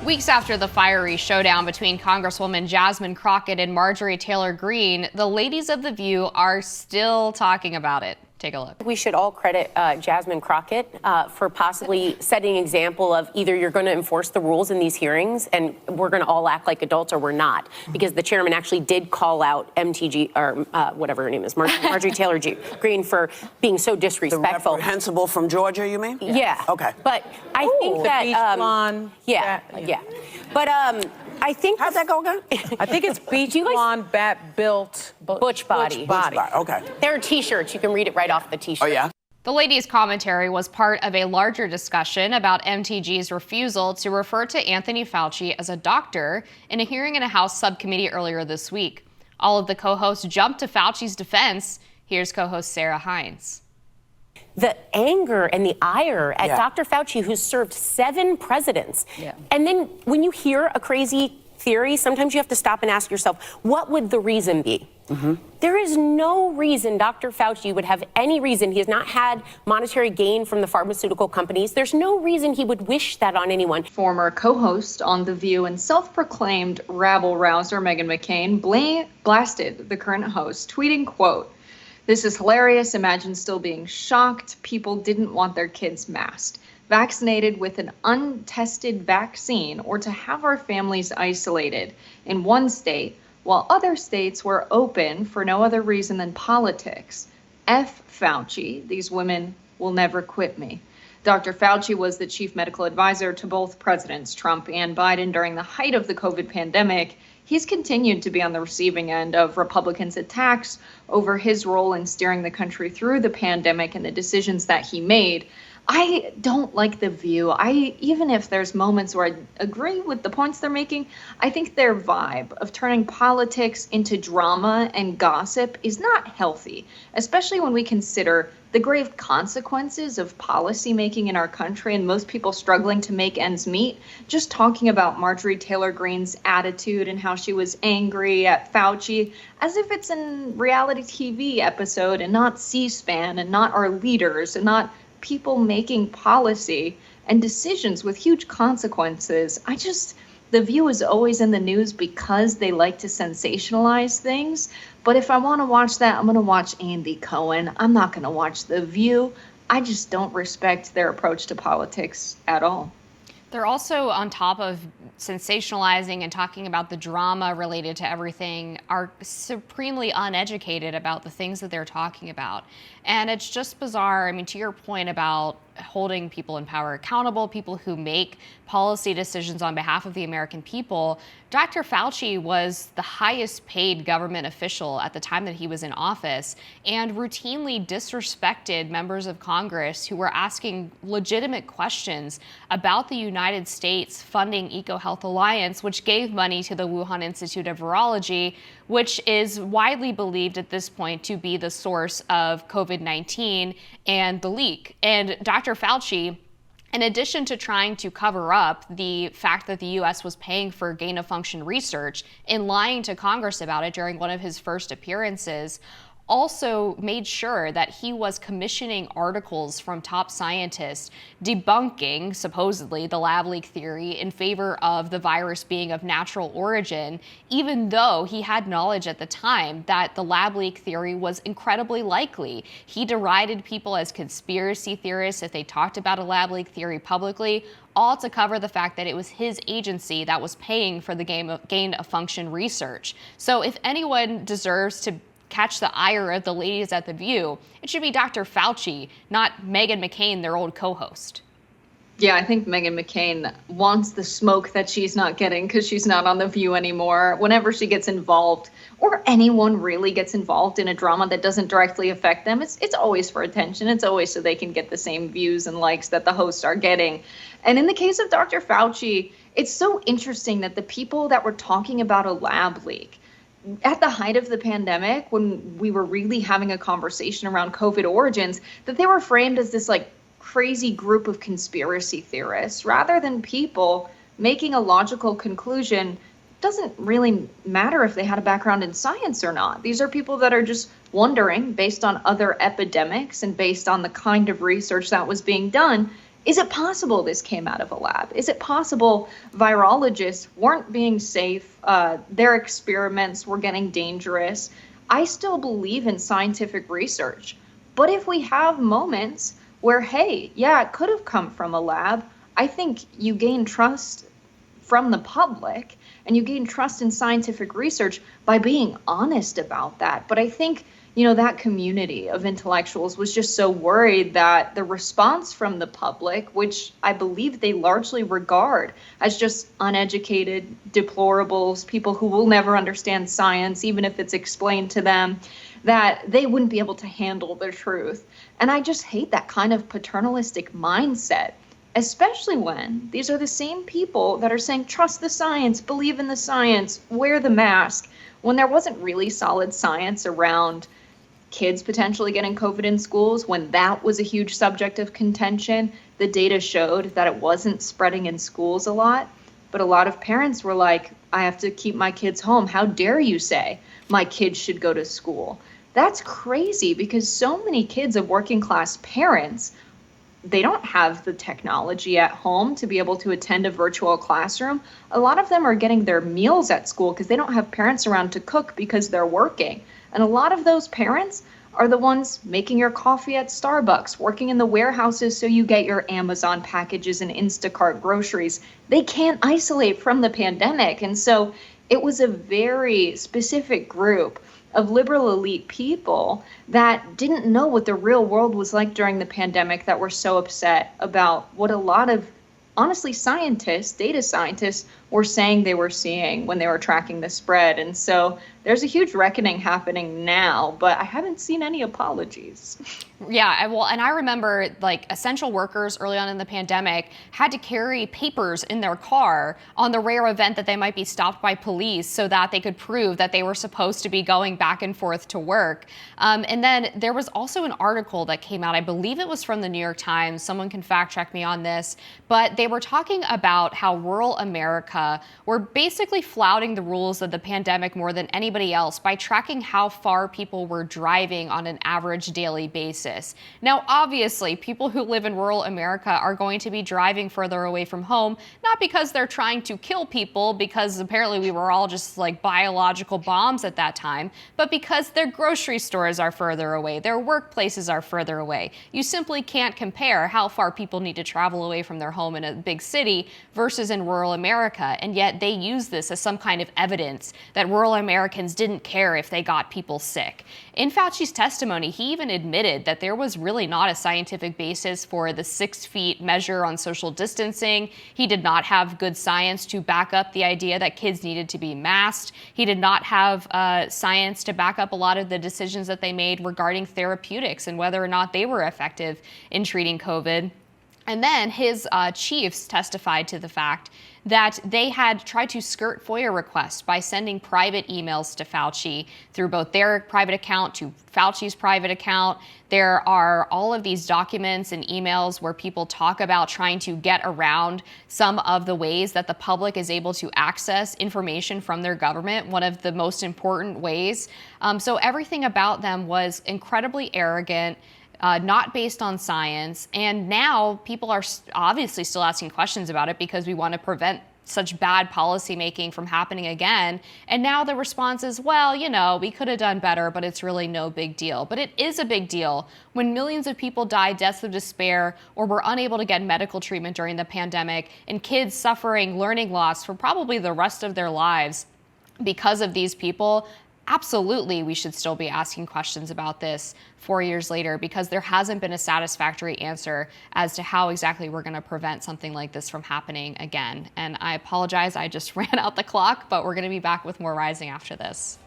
Weeks after the fiery showdown between Congresswoman Jasmine Crockett and Marjorie Taylor Greene, the ladies of The View are still talking about it. Take a look. We should all credit Jasmine Crockett for possibly setting an example of either you're going to enforce the rules in these hearings and we're going to all act like adults or we're not. Because the chairman actually did call out MTG, or whatever her name is, Marjorie Taylor Greene, for being so disrespectful. The reprehensible from Georgia, you mean? Yeah. Okay. But I think that... Beach blonde. Yeah. But I think... How'd that go again? I think it's beach blonde, bat-built... Butch body. Okay. There are T-shirts. You can read it right off the T-shirt. Oh, yeah? The ladies' commentary was part of a larger discussion about MTG's refusal to refer to Anthony Fauci as a doctor in a hearing in a House subcommittee earlier this week. All of the co-hosts jumped to Fauci's defense. Here's co-host Sarah Hines. The anger and the ire at Dr. Fauci, who's served 7 presidents. And then when you hear a crazy theory, sometimes you have to stop and ask yourself, what would the reason be? There is no reason Dr. Fauci would have any reason. He has not had monetary gain from the pharmaceutical companies. There's no reason he would wish that on anyone. Former co-host on The View and self-proclaimed rabble-rouser Meghan McCain blasted the current host, tweeting, quote, "This is hilarious. Imagine still being shocked. People didn't want their kids masked, vaccinated with an untested vaccine, or to have our families isolated in one state while other states were open for no other reason than politics. F Fauci. These women will never quit me." Dr. Fauci was the chief medical advisor to both presidents, Trump and Biden, during the height of the COVID pandemic. He's continued to be on the receiving end of Republicans' attacks over his role in steering the country through the pandemic and the decisions that he made. I don't like The View. Even if there's moments where I agree with the points they're making, I think their vibe of turning politics into drama and gossip is not healthy, especially when we consider the grave consequences of policy making in our country and most people struggling to make ends meet. Just talking about Marjorie Taylor Greene's attitude and how she was angry at Fauci, as if it's a reality TV episode and not C-SPAN and not our leaders and not people making policy and decisions with huge consequences. The View is always in the news because they like to sensationalize things. But if I want to watch that, I'm going to watch Andy Cohen. I'm not going to watch The View. I just don't respect their approach to politics at all. They're also, on top of sensationalizing and talking about the drama related to everything, are supremely uneducated about the things that they're talking about. And it's just bizarre. I mean, to your point about holding people in power accountable, people who make policy decisions on behalf of the American people, Dr. Fauci was the highest paid government official at the time that he was in office and routinely disrespected members of Congress who were asking legitimate questions about the United States funding EcoHealth Alliance, which gave money to the Wuhan Institute of Virology, which is widely believed at this point to be the source of COVID-19 and the leak. And Dr. Fauci, in addition to trying to cover up the fact that the U.S. was paying for gain-of-function research and lying to Congress about it during one of his first appearances, also made sure that he was commissioning articles from top scientists debunking, supposedly, the lab leak theory in favor of the virus being of natural origin, even though he had knowledge at the time that the lab leak theory was incredibly likely. He derided people as conspiracy theorists if they talked about a lab leak theory publicly, all to cover the fact that it was his agency that was paying for the gain-of-function research. So if anyone deserves to catch the ire of the ladies at The View, it should be Dr. Fauci, not Meghan McCain, their old co-host. Yeah, I think Meghan McCain wants the smoke that she's not getting because she's not on The View anymore. Whenever she gets involved, or anyone really gets involved in a drama that doesn't directly affect them, it's always for attention. It's always so they can get the same views and likes that the hosts are getting. And in the case of Dr. Fauci, it's so interesting that the people that were talking about a lab leak at the height of the pandemic, when we were really having a conversation around COVID origins, that they were framed as this crazy group of conspiracy theorists rather than people making a logical conclusion. Doesn't really matter if they had a background in science or not. These are people that are just wondering, based on other epidemics and based on the kind of research that was being done, Is it possible this came out of a lab? Is it possible virologists weren't being safe? Their experiments were getting dangerous. I still believe in scientific research. But if we have moments where, hey, yeah, it could have come from a lab, I think you gain trust from the public and you gain trust in scientific research by being honest about that. But I think, that community of intellectuals was just so worried that the response from the public, which I believe they largely regard as just uneducated deplorables, people who will never understand science, even if it's explained to them, that they wouldn't be able to handle the truth. And I just hate that kind of paternalistic mindset, especially when these are the same people that are saying, trust the science, believe in the science, wear the mask, when there wasn't really solid science around kids potentially getting COVID in schools. When that was a huge subject of contention, the data showed that it wasn't spreading in schools a lot. But a lot of parents were like, I have to keep my kids home. How dare you say my kids should go to school? That's crazy, because so many kids of working class parents, they don't have the technology at home to be able to attend a virtual classroom. A lot of them are getting their meals at school because they don't have parents around to cook because they're working. And a lot of those parents are the ones making your coffee at Starbucks, working in the warehouses so you get your Amazon packages and Instacart groceries. They can't isolate from the pandemic. And so it was a very specific group of liberal elite people that didn't know what the real world was like during the pandemic, that were so upset about what a lot of, honestly, scientists, data scientists, were saying they were seeing when they were tracking the spread. And so there's a huge reckoning happening now, but I haven't seen any apologies. Yeah, well, and I remember essential workers early on in the pandemic had to carry papers in their car on the rare event that they might be stopped by police so that they could prove that they were supposed to be going back and forth to work. And then there was also an article that came out, I believe it was from the New York Times, someone can fact check me on this, but they were talking about how rural America were basically flouting the rules of the pandemic more than anybody else by tracking how far people were driving on an average daily basis. Now, obviously, people who live in rural America are going to be driving further away from home, not because they're trying to kill people, because apparently we were all just like biological bombs at that time, but because their grocery stores are further away, their workplaces are further away. You simply can't compare how far people need to travel away from their home in a big city versus in rural America. And yet they use this as some kind of evidence that rural Americans didn't care if they got people sick. In Fauci's testimony, he even admitted that there was really not a scientific basis for the 6 feet measure on social distancing. He did not have good science to back up the idea that kids needed to be masked. He did not have science to back up a lot of the decisions that they made regarding therapeutics and whether or not they were effective in treating COVID. And then his chiefs testified to the fact that they had tried to skirt FOIA requests by sending private emails to Fauci through both their private account to Fauci's private account. There are all of these documents and emails where people talk about trying to get around some of the ways that the public is able to access information from their government, one of the most important ways. So everything about them was incredibly arrogant, not based on science. And now people are obviously still asking questions about it because we want to prevent such bad policymaking from happening again. And now the response is, well, we could have done better, but it's really no big deal. But it is a big deal when millions of people die deaths of despair or were unable to get medical treatment during the pandemic, and kids suffering learning loss for probably the rest of their lives because of these people. Absolutely, we should still be asking questions about this 4 years later, because there hasn't been a satisfactory answer as to how exactly we're going to prevent something like this from happening again. And I apologize, I just ran out the clock, but we're going to be back with more Rising after this.